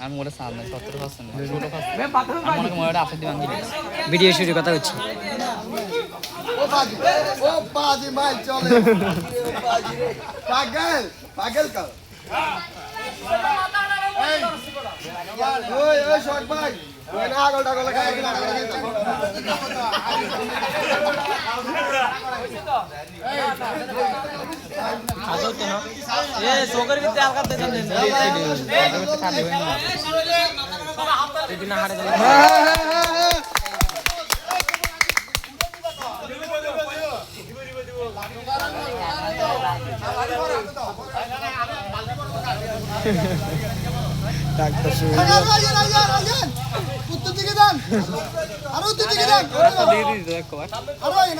আমি মোটা সাল না 70% ছোট ফাস আমি মনে মোটা আপডেট দিবান ভিডিও শুরু কথা হচ্ছে ও বাজি মাই চলে পাগল পাগল কা ওই ওই শট ভাই ওই না আগল টাগল লাগাই খাতো তো না এ সোগর ভিতরে আলকা দে দেন খালি হই না এদিন হাড়ে গেল ডাক্তার শুরু রাজন উত্তর দিকে যান আর উত্তর দিকে যান রাস্তা দিয়ে দিই একবার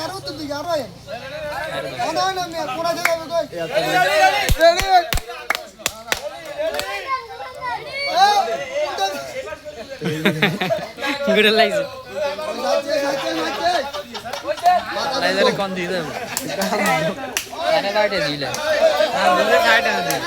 আর উত্তর দিকে আর না না আমি কোনা যাবে কই গুড লাইছে লাইজারে কোন দিয়ে দেব আরে লাইটে দিলে হ্যাঁ বুঝে কাটে না দিলে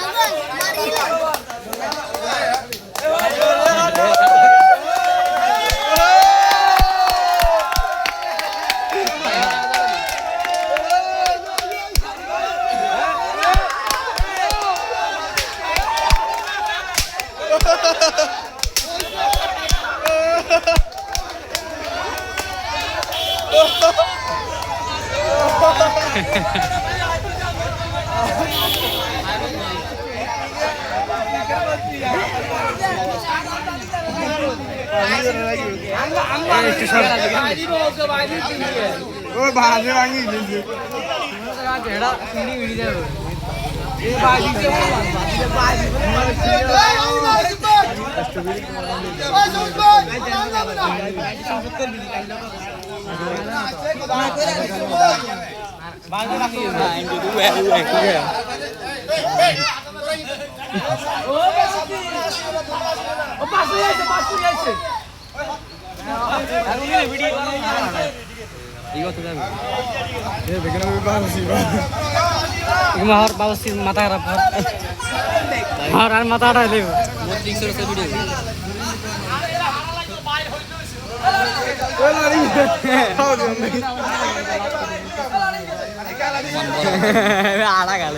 ও ভাজে ভাঙি দিছে এড়া সিঁড়ি ভিড়ি যাবে আমার বাবুসি মাথা খারাপ আর মাথাটা দেব ভিডিও আড়া গেল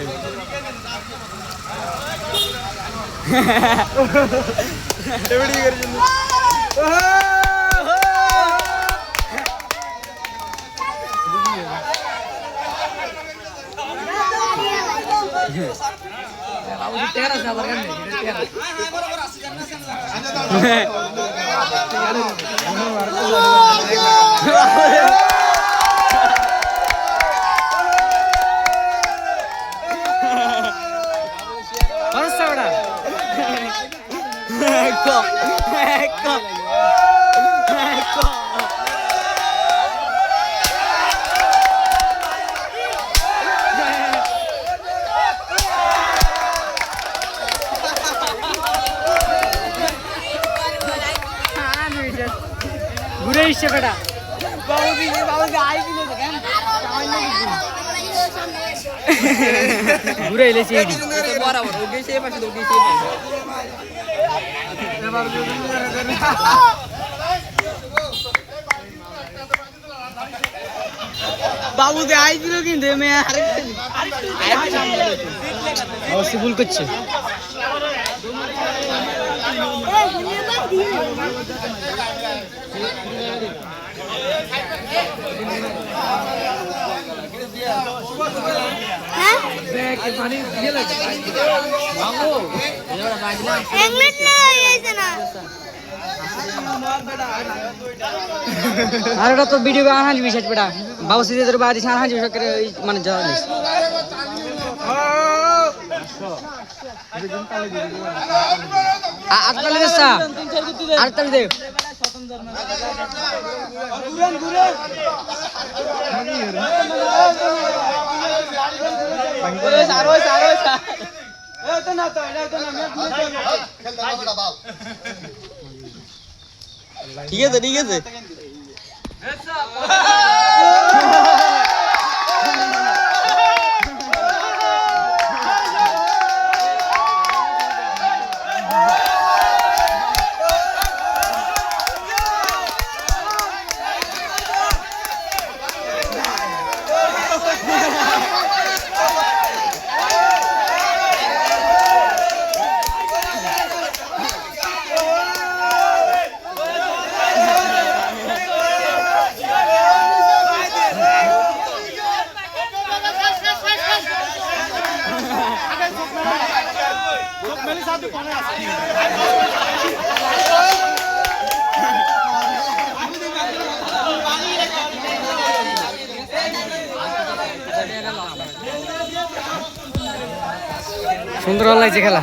ঘুরে এসছে বেটা ঘুরে এলেছি বরাবর ওকে সেই পাশে ওকে সেই পাশে বাবু দে আইছিল কিন্তু অবশ্যই ভুল করছে আর ওটা তো ভিডিও আনহাজ বিশেষ বেটা বাবু সিজে তোর বাদি আনহাজ বিশেষ করে মানে জানিস আটকালে দে সা আটকালে দে ঠিক আছে ঠিক আছে সুন্দর লাগছে খেলা।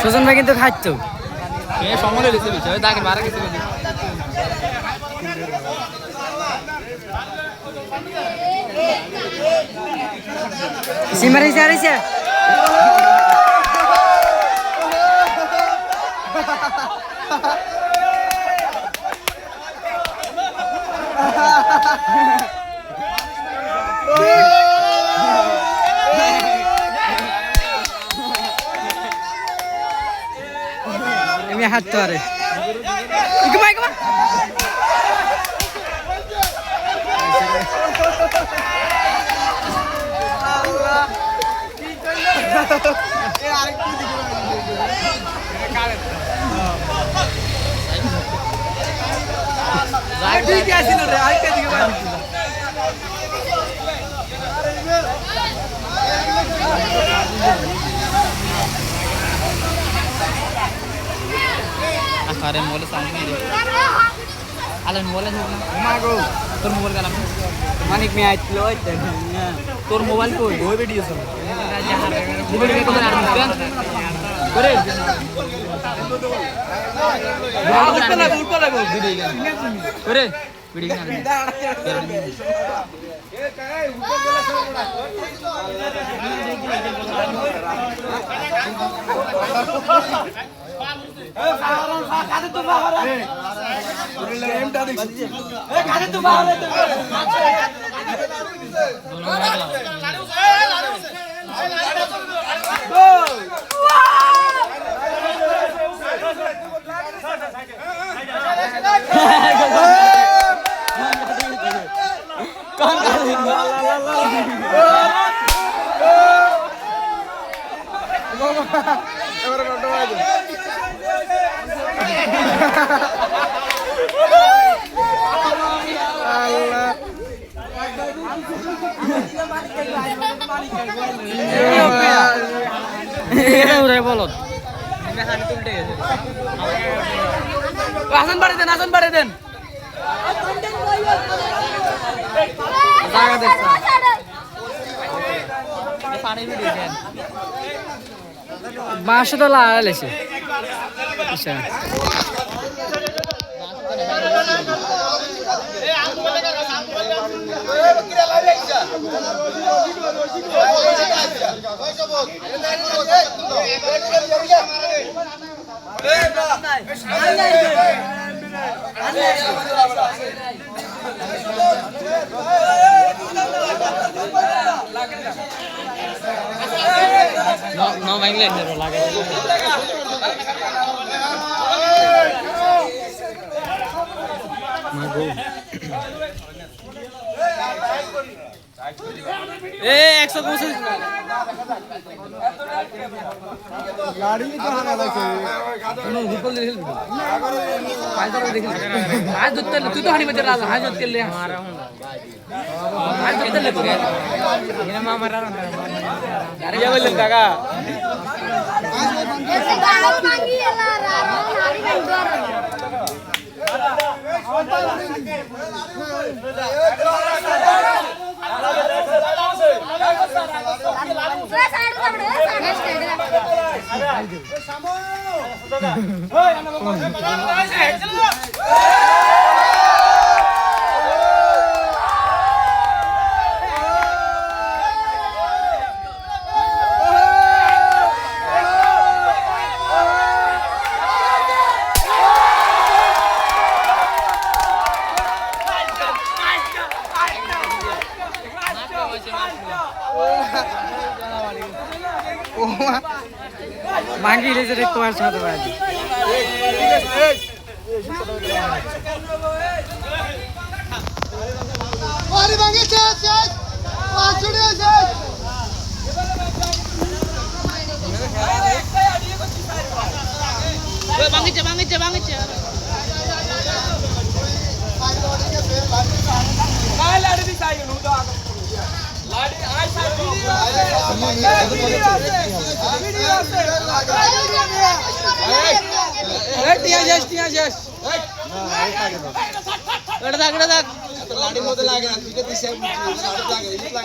সুজন ভাই কিন্তু খাচ্ছো সময় লেগেছে তাকে মারা গেছে সিমারিছে আরিছে আমি হাত তো আরে ইকমা ইকমা আল্লাহ কি কইলো এ আরেকটু দিকে কারে ঠিক আছিল রে আরেকটা দিকে আরে মোবাইল সামনে দে আলে মোবাইল না মাগো তোর মোবাইল কালাম মানিক মে আইছিল ওইটা তোর মোবাইল কই ওই ভিডিও সব ভিডিও কে তোর আর মুকেন করে উঠতে লাগো ভিডিও করে ভিডিও না বলত আসন বাড়ি দেন জায়গা দেখছ পানি ভিডিও দেন বাসে তো লাগাইছে আচ্ছা No baile pero la que Mago ए 125 গাড়ি তো হানা লাগছে কোনো গুপল দেখল পাঁচটা দেখল आज तू तो हनी बजे राज आज के ले हमारा हूं आज किधर ले गया ये मामा रहा अरे ये बोल काका ऐसे गाड़ी मांगी है ना नारी का डर মাঙ্গি লেছে রে তোমার সাথে ভাই বাড়ি ভাঙে শেষ শেষ পাঁচ ছুটে শেষ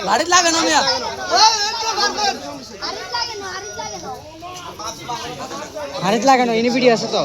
গাড়িত লাগে না মিয়া হারিত লাগানো ইনি ভিডিও আছে তো